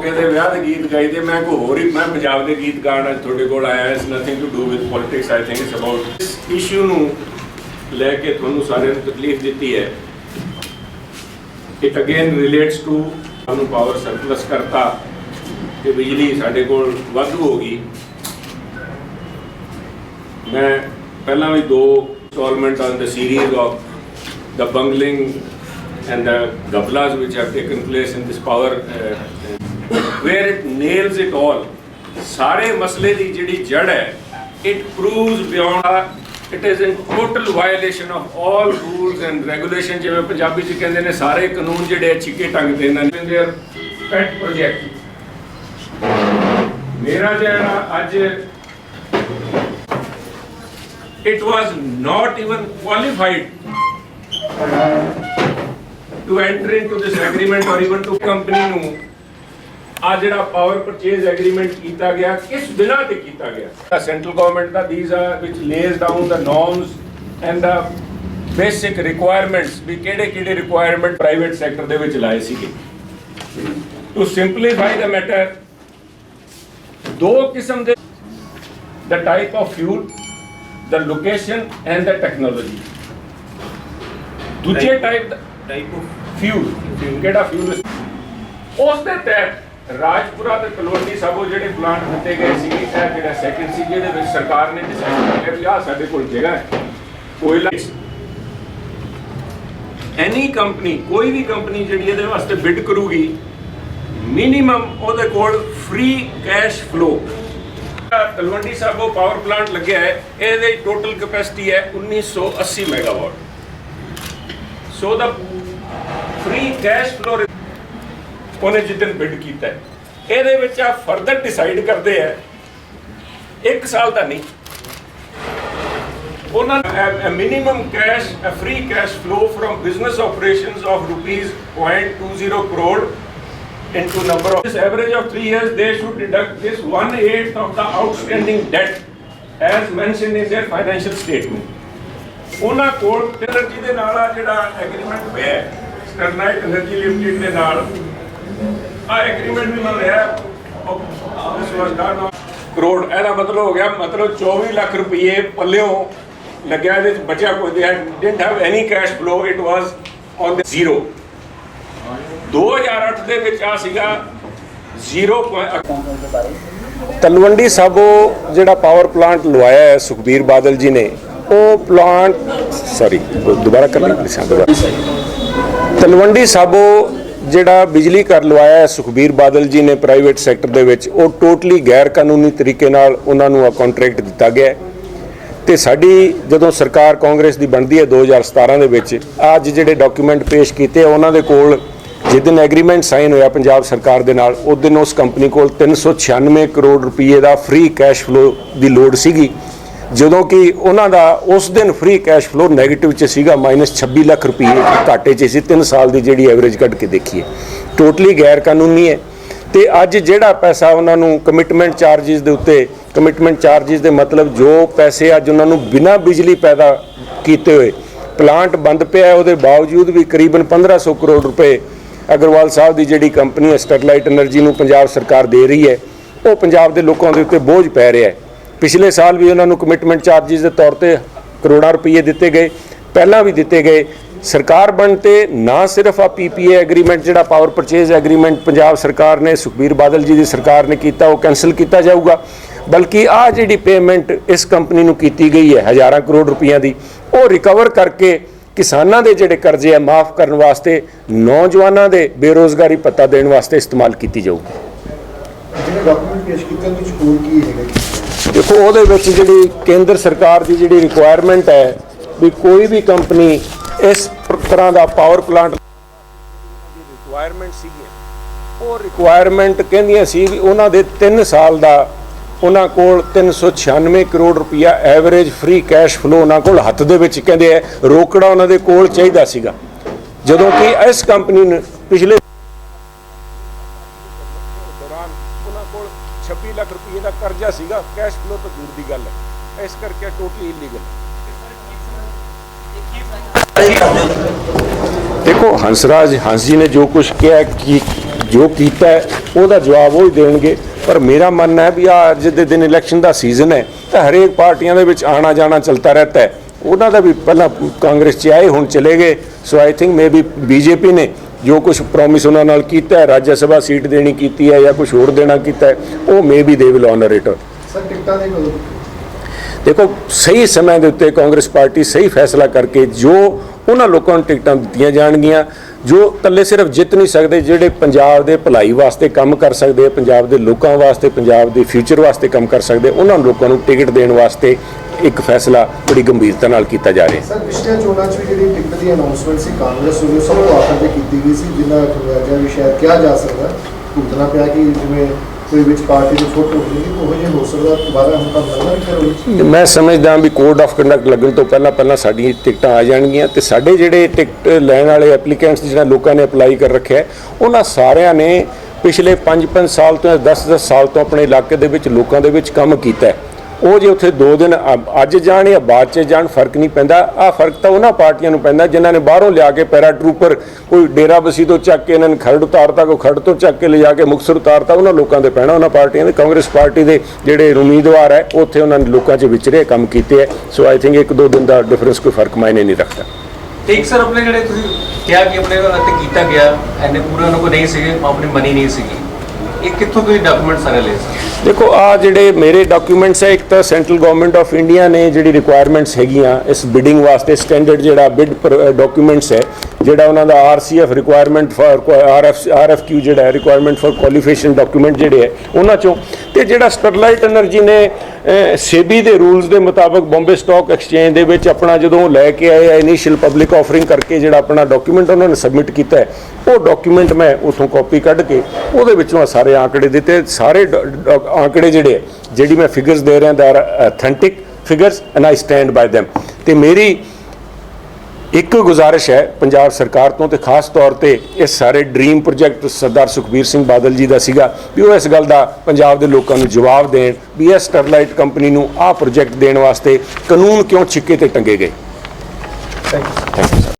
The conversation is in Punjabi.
कहते विआह के गीत गाई दे मैं कोई होर ही मैं पंजाब के गीत गाण अज तुहाडे कोल आया it's nothing to do with politics I think it's about इस इशू नूं लैके तुहानूं सारिआं नूं तकलीफ दित्ती है इट अगेन रिलेट्स टू सानूं पावर सरप्लस करता कि बिजली साडे कोल वाधू हो गई। मैं पहला भी 2 installment on the series of the bungling and the gablas which have taken place in this power where it nails it all सारे मसले दी जिहड़ी जड़ है it proves beyond it is in total violation of all rules and regulations जिवें पंजाबी च कहंदे ने सारे कानून जिहड़े छिके ढंग दे नाल their pet project मेरा जिहड़ा अज it was not even qualified to enter into this agreement or even to company ਨੂੰ ਆ ਜਿਹੜਾ ਪਾਵਰ ਪਰਚੇਜ਼ ਐਗਰੀਮੈਂਟ ਕੀਤਾ ਗਿਆ ਕਿਸ ਬਿਨਾ ਤੇ ਕੀਤਾ ਗਿਆ central government the these are which lays down the norms and the basic requirements ਵੀ ਕਿਹੜੇ ਰਿਕੁਆਇਰਮੈਂਟ ਪ੍ਰਾਈਵੇਟ ਸੈਕਟਰ ਦੇ ਵਿੱਚ ਲਾਏ ਸੀਗੇ। to simplify the matter ਦੋ ਕਿਸਮ ਦੇ the type of fuel the location and the technology ਦੂਜੇ type of fuel ਕਿਹੜਾ fuel ਉਸ ਦੇ ਤਹਿਤ ਰਾਜਪੁਰਾ ਤੇ ਤਲਵੰਡੀ ਸਾਬੋ ਜਿਹੜੇ ਪਲਾਂਟ ਦਿੱਤੇ ਗਏ ਸੀ ਇਹ ਜਿਹੜਾ ਸੈਕਿੰਡ ਸੀ ਜਿਹਦੇ ਵਿੱਚ ਸਰਕਾਰ ਨੇ ਡਿਸਾਈਡ ਕੀਤਾ ਕਿ ਆਹ ਸਾਡੇ ਕੋਲ ਜਗ੍ਹਾ ਹੈ ਕੋਇਲਾ ਐਨੀ ਕੰਪਨੀ ਕੋਈ ਵੀ ਕੰਪਨੀ ਜਿਹੜੀ ਇਹਦੇ ਵਾਸਤੇ ਬਿਡ ਕਰੂਗੀ ਮਿਨੀਮਮ ਉਹਦੇ ਕੋਲ free cash flow Talwandi Sabo power plant ਲੱਗਿਆ ਹੈ ਇਹਦੀ ਟੋਟਲ ਕੈਪੈਸਿਟੀ ਹੈ 1980 ਮੈਗਾਵਾਟ ਸੋ ਦਾ free cash flow ਉਹਨੇ ਜਿੱਦਨ ਬਿਡ ਕੀਤਾ ਇਹਦੇ ਵਿੱਚ ਆ ਫਰਦਰ ਡਿਸਾਈਡ ਕਰਦੇ ਆ 1 ਸਾਲ ਦਾ ਨਹੀਂ ਉਹਨਾਂ minimum cash a free cash flow from business operations of ₹0.20 crore into number of this average of 3 years they should deduct this 1/8 of the outstanding debt as mentioned in their financial statement ਉਹਨਾਂ ਕੋਲ ਐਨਰਜੀ ਦੇ ਨਾਲ ਆ ਜਿਹੜਾ ਐਗਰੀਮੈਂਟ ਹੋਇਆ ਸਟਰਲਾਈਟ ਐਨਰਜੀ ਲਿਮਟਿਡ ਦੇ ਨਾਲ ਆ ਐਗਰੀਮੈਂਟ ਵੀ ਮੈਂ ਲਿਆ ਇਸ ਵਾਰ ਡਨ ਕਰੋੜ ਇਹਦਾ ਮਤਲਬ ਹੋ ਗਿਆ ਮਤਲਬ 24 ਲੱਖ ਰੁਪਏ ਪੱਲਿਓਂ ਲੱਗਿਆ ਇਹਦੇ ਵਿੱਚ ਬਚਿਆ ਕੋਈ ਦੇ didn't have any cash flow it was on the zero 2008 ਦੇ ਵਿੱਚ ਆ ਸੀਗਾ 0 ਤਲਵੰਡੀ ਸਾਬੋ ਜਿਹੜਾ ਪਾਵਰ ਪਲਾਂਟ ਲਵਾਇਆ ਹੈ ਸੁਖਬੀਰ ਬਾਦਲ ਜੀ ਨੇ ਉਹ ਪਲਾਂਟ ਸੌਰੀ ਦੁਬਾਰਾ ਕਰਨਾ ਤਲਵੰਡੀ ਸਾਬੋ ਜਿਹੜਾ ਬਿਜਲੀ ਘਰ ਲਵਾਇਆ ਹੈ ਸੁਖਬੀਰ ਬਾਦਲ ਜੀ ਨੇ ਪ੍ਰਾਈਵੇਟ ਸੈਕਟਰ ਦੇ ਵਿੱਚ ਉਹ ਟੋਟਲੀ ਗੈਰ ਕਾਨੂੰਨੀ ਤਰੀਕੇ ਨਾਲ ਉਹਨਾਂ ਨੂੰ ਆ ਕੰਟਰੈਕਟ ਦਿੱਤਾ ਗਿਆ ਤੇ ਸਾਡੀ ਜਦੋਂ ਸਰਕਾਰ ਕਾਂਗਰਸ ਦੀ ਬਣਦੀ ਹੈ 2017 ਦੇ ਵਿੱਚ ਅੱਜ ਜਿਹੜੇ ਡਾਕੂਮੈਂਟ ਪੇਸ਼ ਕੀਤੇ ਉਹਨਾਂ ਦੇ ਕੋਲ ਜਿਸ ਦਿਨ ਐਗਰੀਮੈਂਟ ਸਾਈਨ ਹੋਇਆ ਪੰਜਾਬ ਸਰਕਾਰ ਦੇ ਨਾਲ ਉਸ ਦਿਨ ਉਸ ਕੰਪਨੀ ਕੋਲ 396 ਕਰੋੜ ਰੁਪਏ ਦਾ ਫ੍ਰੀ ਕੈਸ਼ ਫਲੋ ਦੀ ਲੋੜ ਸੀਗੀ ਜਦੋਂ ਕਿ ਉਹਨਾਂ ਦਾ ਉਸ ਦਿਨ ਫ੍ਰੀ ਕੈਸ਼ ਫਲੋ ਨੈਗੇਟਿਵ 'ਚ ਸੀਗਾ -26 ਲੱਖ ਰੁਪਏ ਘਾਟੇ 'ਚ ਸੀ 3 ਸਾਲ ਦੀ ਜਿਹੜੀ ਐਵਰੇਜ ਕੱਢ ਕੇ ਦੇਖੀਏ ਟੋਟਲੀ ਗੈਰ ਕਾਨੂੰਨੀ ਹੈ। ਤੇ ਅੱਜ ਜਿਹੜਾ ਪੈਸਾ ਉਹਨਾਂ ਨੂੰ ਕਮਿਟਮੈਂਟ ਚਾਰਜਿਸ ਦੇ ਉੱਤੇ ਕਮਿਟਮੈਂਟ ਚਾਰਜਿਸ ਦੇ ਮਤਲਬ ਜੋ ਪੈਸੇ ਅੱਜ ਉਹਨਾਂ ਨੂੰ ਬਿਨਾਂ ਬਿਜਲੀ ਪੈਦਾ ਕੀਤੇ ਹੋਏ ਪਲਾਂਟ ਬੰਦ ਪਿਆ ਉਹਦੇ ਬਾਵਜੂਦ ਵੀ ਕਰੀਬਨ 1500 ਕਰੋੜ ਰੁਪਏ ਅਗਰਵਾਲ ਸਾਹਿਬ ਦੀ ਜਿਹੜੀ ਕੰਪਨੀ ਹੈ ਸਟਰਲਾਈਟ ਐਨਰਜੀ ਨੂੰ ਪੰਜਾਬ ਸਰਕਾਰ ਦੇ ਰਹੀ ਹੈ ਉਹ ਪੰਜਾਬ ਦੇ ਲੋਕਾਂ ਦੇ ਉੱਤੇ ਬੋਝ ਪੈ ਰਿਹਾ ਹੈ। ਪਿਛਲੇ ਸਾਲ ਵੀ ਉਹਨਾਂ ਨੂੰ ਕਮਿਟਮੈਂਟ ਚਾਰਜਿਸ ਦੇ ਤੌਰ ਤੇ ਕਰੋੜਾਂ ਰੁਪਏ ਦਿੱਤੇ ਗਏ ਪਹਿਲਾਂ ਵੀ ਦਿੱਤੇ ਗਏ ਸਰਕਾਰ ਬਣ ਤੇ ਨਾ ਸਿਰਫ ਆ PPA ਐਗਰੀਮੈਂਟ ਜਿਹੜਾ ਪਾਵਰ ਪਰਚੇਜ਼ ਐਗਰੀਮੈਂਟ ਪੰਜਾਬ ਸਰਕਾਰ ਨੇ ਸੁਖਬੀਰ ਬਾਦਲ ਜੀ ਦੀ ਸਰਕਾਰ ਨੇ ਕੀਤਾ ਉਹ ਕੈਂਸਲ ਕੀਤਾ ਜਾਊਗਾ ਬਲਕਿ ਆ ਜਿਹੜੀ ਪੇਮੈਂਟ ਇਸ ਕੰਪਨੀ ਨੂੰ ਕੀਤੀ ਗਈ ਹੈ ਹਜ਼ਾਰਾਂ ਕਰੋੜ ਰੁਪਈਆਂ ਦੀ ਉਹ ਰਿਕਵਰ ਕਰਕੇ ਕਿਸਾਨਾਂ ਦੇ ਜਿਹੜੇ ਕਰਜ਼ੇ ਆ ਮਾਫ ਕਰਨ ਵਾਸਤੇ ਨੌਜਵਾਨਾਂ ਦੇ ਬੇਰੋਜ਼ਗਾਰੀ ਭੱਤਾ ਦੇਣ ਵਾਸਤੇ ਇਸਤੇਮਾਲ ਕੀਤੀ ਜਾਊਗੀ। ਜਿਹੜੇ ਡਾਕੂਮੈਂਟ ਪੇਸ਼ ਕੀਤੇ ਉਹਦੇ ਵਿੱਚ ਹੋਰ ਕੀ ਹੈਗਾ देखो ਉਹਦੇ ਵਿੱਚ ਜਿਹੜੀ ਕੇਂਦਰ ਸਰਕਾਰ ਦੀ ਜਿਹੜੀ ਰਿਕੁਆਇਰਮੈਂਟ ਹੈ ਵੀ ਕੋਈ ਵੀ ਕੰਪਨੀ ਇਸ ਤਰ੍ਹਾਂ ਦਾ ਪਾਵਰ ਪਲਾਂਟ ਦੀ ਰਿਕੁਆਇਰਮੈਂਟ ਸੀਗੀ ਉਹ ਰਿਕੁਆਇਰਮੈਂਟ ਕਹਿੰਦੀਆਂ ਸੀ ਵੀ ਉਹਨਾਂ ਦੇ 3 ਸਾਲ ਦਾ ਉਹਨਾਂ ਕੋਲ 396 ਕਰੋੜ ਰੁਪਇਆ ਐਵਰੇਜ ਫ੍ਰੀ ਕੈਸ਼ ਫਲੋ ਉਹਨਾਂ ਕੋਲ ਹੱਥ ਦੇ ਵਿੱਚ ਕਹਿੰਦੇ ਹੈ ਰੋਕੜਾ ਉਹਨਾਂ ਦੇ ਕੋਲ ਚਾਹੀਦਾ ਸੀਗਾ ਜਦੋਂ ਕਿ ਇਸ ਕੰਪਨੀ ਨੇ ਪਿਛਲੇ 26 ਲੱਖ ਰੁਪਏ ਦਾ ਕਰਜ਼ਾ ਸੀਗਾ ਕੈਸ਼ ਫਲੋ ਤੋਂ ਦੂਰ ਦੀ ਗੱਲ ਹੈ ਇਸ ਕਰਕੇ ਟੋਟਲੀ ਇਲੀਗਲ। देखो हंसराज हंस जी ने जो कुछ किया कि ਜੋ ਕੀਤਾ ਹੈ ਉਹਦਾ ਜਵਾਬ ਉਹ ਹੀ ਦੇਣਗੇ। ਪਰ ਮੇਰਾ ਮੰਨਣਾ ਹੈ ਵੀ ਅੱਜ ਦੇ ਦਿਨ ਇਲੈਕਸ਼ਨ ਦਾ ਸੀਜ਼ਨ ਹੈ ਤਾਂ ਹਰੇਕ ਪਾਰਟੀਆਂ ਦੇ ਵਿੱਚ ਆਣਾ ਜਾਣਾ ਚਲਦਾ ਰਹਿता ਹੈ। ਉਹਨਾਂ ਦਾ ਵੀ ਪਹਿਲਾਂ ਕਾਂਗਰਸ 'ਚ ਆਏ ਹੁਣ ਚਲੇ ਗਏ। So I think maybe BJP ਨੇ ਜੋ ਕੁਝ ਪ੍ਰੋਮਿਸ ਉਹਨਾਂ ਨਾਲ ਕੀਤਾ ਹੈ, ਰਾਜ ਸਭਾ ਸੀਟ ਦੇਣੀ ਕੀਤੀ ਹੈ ਜਾਂ ਕੁਝ ਹੋਰ ਦੇਣਾ ਕੀਤਾ ਹੈ, ਉਹ maybe they will honour it. Sir ਟਿਕਟਾਂ ਦੇ ਕਦੋਂ ਦੇਖੋ ਸਹੀ ਸਮੇਂ ਦੇ ਉੱਤੇ ਕਾਂਗਰਸ ਪਾਰਟੀ ਸਹੀ ਫੈਸਲਾ ਕਰਕੇ ਜੋ ਉਹਨਾਂ ਲੋਕਾਂ ਨੂੰ ਟਿਕਟਾਂ ਦਿੱਤੀਆਂ ਜਾਣਗੀਆਂ ਜੋ ਇਕੱਲੇ ਸਿਰਫ ਜਿੱਤ ਨਹੀਂ ਸਕਦੇ, ਜਿਹੜੇ ਪੰਜਾਬ ਦੇ ਭਲਾਈ ਵਾਸਤੇ ਕੰਮ ਕਰ ਸਕਦੇ, ਪੰਜਾਬ ਦੇ ਲੋਕਾਂ ਵਾਸਤੇ, ਪੰਜਾਬ ਦੇ ਫਿਊਚਰ ਵਾਸਤੇ ਕੰਮ ਕਰ ਸਕਦੇ, ਉਹਨਾਂ ਲੋਕਾਂ ਨੂੰ ਟਿਕਟ ਦੇਣ ਵਾਸਤੇ ਇੱਕ ਫੈਸਲਾ ਬੜੀ ਗੰਭੀਰਤਾ ਨਾਲ ਕੀਤਾ ਜਾ ਰਿਹਾ। ਸਰ ਪਿਛਲੀਆਂ ਚੋਣਾਂ 'ਚ ਵੀ ਜਿਹੜੀ ਟਿਕਟ ਦੀ ਅਨਾਉਂਸਮੈਂਟ ਸੀ ਕਾਂਗਰਸ ਵੱਲੋਂ ਸਭ ਤੋਂ ਆਖਰ ਤੇ ਕੀਤੀ ਗਈ ਸੀ, ਜਿੰਨਾ ਖਰਚਾ ਵੀ ਸ਼ਾਇਦ ਕਿਹਾ ਜਾ ਸਕਦਾ ਭੁਗਤਣਾ ਪਿਆ ਕਿ ਜਿਵੇਂ ਕੋਈ ਵਿੱਚ ਪਾਰਟੀ ਦੀ ਫੋਟੋ ਹੋਈ ਉਹ ਜੇ ਹੋ ਸਕਦਾ ਦੁਬਾਰਾ ਹੁਣ ਤਾਂ ਮਿਲਣਾ ਨਹੀਂ ਕਰੋ। ਮੈਂ ਸਮਝਦਾ ਵੀ ਕੋਡ ਆਫ ਕੰਡਕਟ ਲੱਗਣ ਤੋਂ ਪਹਿਲਾਂ ਸਾਡੀਆਂ ਟਿਕਟਾਂ ਆ ਜਾਣਗੀਆਂ ਤੇ ਸਾਡੇ ਜਿਹੜੇ ਟਿਕਟ ਲੈਣ ਵਾਲੇ ਐਪਲੀਕੈਂਟਸ ਜਿਹੜਾ ਲੋਕਾਂ ਨੇ ਅਪਲਾਈ ਕਰ ਰੱਖਿਆ ਉਹਨਾਂ ਸਾਰਿਆਂ ਨੇ ਪਿਛਲੇ 5-5 ਸਾਲ ਤੋਂ 10-10 ਸਾਲ ਤੋਂ ਆਪਣੇ ਇਲਾਕੇ ਦੇ ਵਿੱਚ ਲੋਕਾਂ ਦੇ ਵਿੱਚ ਕੰਮ ਕੀਤਾ ਹੈ। ਉਹ ਜੇ ਉੱਥੇ 2 ਦਿਨ ਅੱਜ ਜਾਣ ਜਾਂ ਬਾਅਦ 'ਚ ਜਾਣ ਫਰਕ ਨਹੀਂ ਪੈਂਦਾ। ਆਹ ਫਰਕ ਤਾਂ ਉਹਨਾਂ ਪਾਰਟੀਆਂ ਨੂੰ ਪੈਂਦਾ ਜਿਨ੍ਹਾਂ ਨੇ ਬਾਹਰੋਂ ਲਿਆ ਕੇ ਪੈਰਾ ਟਰੂਪਰ ਕੋਈ ਡੇਰਾ ਬਸੀ ਤੋਂ ਚੱਕ ਕੇ ਇਹਨਾਂ ਨੇ ਖਰੜ ਉਤਾਰਤਾ, ਕੋਈ ਖਰੜ ਤੋਂ ਚੱਕ ਕੇ ਲਿਜਾ ਕੇ ਮੁਕਤਸਰ ਉਤਾਰਤਾ, ਉਹਨਾਂ ਲੋਕਾਂ ਦੇ ਪੈਣਾ ਉਹਨਾਂ ਪਾਰਟੀਆਂ ਦੇ। ਕਾਂਗਰਸ ਪਾਰਟੀ ਦੇ ਜਿਹੜੇ ਉਮੀਦਵਾਰ ਹੈ ਉੱਥੇ ਉਹਨਾਂ ਨੇ ਲੋਕਾਂ 'ਚ ਵਿਚਰੇ ਕੰਮ ਕੀਤੇ ਹੈ। ਸੋ ਆਈ ਥਿੰਕ 1-2 ਦਿਨ ਦਾ ਡਿਫਰੈਂਸ ਕੋਈ ਫਰਕ ਮਾਇਨੇ ਨਹੀਂ ਰੱਖਦਾ। ਠੀਕ ਸਰ, ਆਪਣੇ ਜਿਹੜੇ ਤੁਸੀਂ ਕਿਹਾ ਕਿ ਆਪਣੇ ਅਤੇ ਕੀਤਾ ਗਿਆ ਐਨੇ ਪੂਰੇ ਉਹਨਾਂ ਕੋਲ ਨਹੀਂ ਸੀਗੇ, ਆਪਣੀ ਮਨੀ ਨਹੀਂ ਸੀਗੀ, ਇਹ ਕਿੱਥੋਂ ਤੁਸੀਂ ਡਾਕੂਮੈਂਟ ਸਾਰੇ ਲਏ ਸਰ? ਦੇਖੋ ਆ ਜਿਹੜੇ ਮੇਰੇ ਡਾਕੂਮੈਂਟਸ ਹੈ, ਇੱਕ ਤਾਂ ਸੈਂਟਰਲ ਗਵਰਨਮੈਂਟ ਆਫ ਇੰਡੀਆ ਨੇ ਜਿਹੜੀ ਰਿਕੁਆਇਰਮੈਂਟਸ ਹੈਗੀਆਂ ਇਸ ਬਿਡਿੰਗ ਵਾਸਤੇ ਸਟੈਂਡਰਡ ਜਿਹੜਾ ਬਿਡ ਡਾਕੂਮੈਂਟਸ ਹੈ, ਜਿਹੜਾ ਉਹਨਾਂ ਦਾ ਆਰਸੀਐਫ ਰਿਕੁਆਇਰਮੈਂਟ ਫॉर ਆਰਐਫਕਿਊ ਜਿਹੜਾ ਹੈ ਰਿਕੁਆਇਰਮੈਂਟ ਫॉर ਕੁਆਲੀਫਿਕੇਸ਼ਨ ਡਾਕੂਮੈਂਟ ਜਿਹੜੇ ਹੈ ਉਹਨਾਂ ਚੋਂ, ਤੇ ਜਿਹੜਾ ਸਟਰਲਾਈਟ ਐਨਰਜੀ ਨੇ ਸੇਬੀ ਦੇ ਰੂਲਸ ਦੇ ਮੁਤਾਬਕ ਬੰਬੇ ਸਟਾਕ ਐਕਸਚੇਂਜ ਦੇ ਵਿੱਚ ਆਪਣਾ ਜਦੋਂ ਲੈ ਕੇ ਆਏ ਇਨੀਸ਼ੀਅਲ ਪਬਲਿਕ ਆਫਰਿੰਗ ਕਰਕੇ ਜਿਹੜਾ ਆਪਣਾ ਡਾਕੂਮੈਂਟ ਉਹਨਾਂ ਨੇ ਸਬਮਿਟ ਕੀਤਾ ਹੈ, ਉਹ ਡਾਕੂਮੈਂਟ ਮੈਂ ਉਥੋਂ ਕਾਪੀ ਕੱਢ ਕੇ ਉਹਦੇ ਵਿੱਚੋਂ ਸਾਰੇ ਆંકੜੇ ਦਿੱਤੇ। ਸਾਰੇ ਆંકੜੇ ਜਿਹੜੀ ਮੈਂ ਫਿਗਰਸ ਦੇ ਰਿਹਾ they are authentic figures and I stand by them। ਤੇ ਮੇਰੀ ਇੱਕ ਗੁਜ਼ਾਰਿਸ਼ ਹੈ ਪੰਜਾਬ ਸਰਕਾਰ ਤੋਂ ਤੇ ਖਾਸ ਤੌਰ ਤੇ ਇਸ ਸਾਰੇ ਡ੍ਰੀਮ ਪ੍ਰੋਜੈਕਟ ਸਰਦਾਰ ਸੁਖਬੀਰ ਸਿੰਘ ਬਾਦਲ ਜੀ ਦਾ ਸੀਗਾ ਵੀ ਉਹ ਇਸ ਗੱਲ ਦਾ ਪੰਜਾਬ ਦੇ ਲੋਕਾਂ ਨੂੰ ਜਵਾਬ ਦੇਣ ਵੀ ਇਹ ਸਟਰਲਾਈਟ ਕੰਪਨੀ ਨੂੰ ਆਹ ਪ੍ਰੋਜੈਕਟ ਦੇਣ ਵਾਸਤੇ ਕਾਨੂੰਨ ਕਿਉਂ ਛਿੱਕੇ ਤੇ ਟੰਗੇ ਗਏ। Thank you.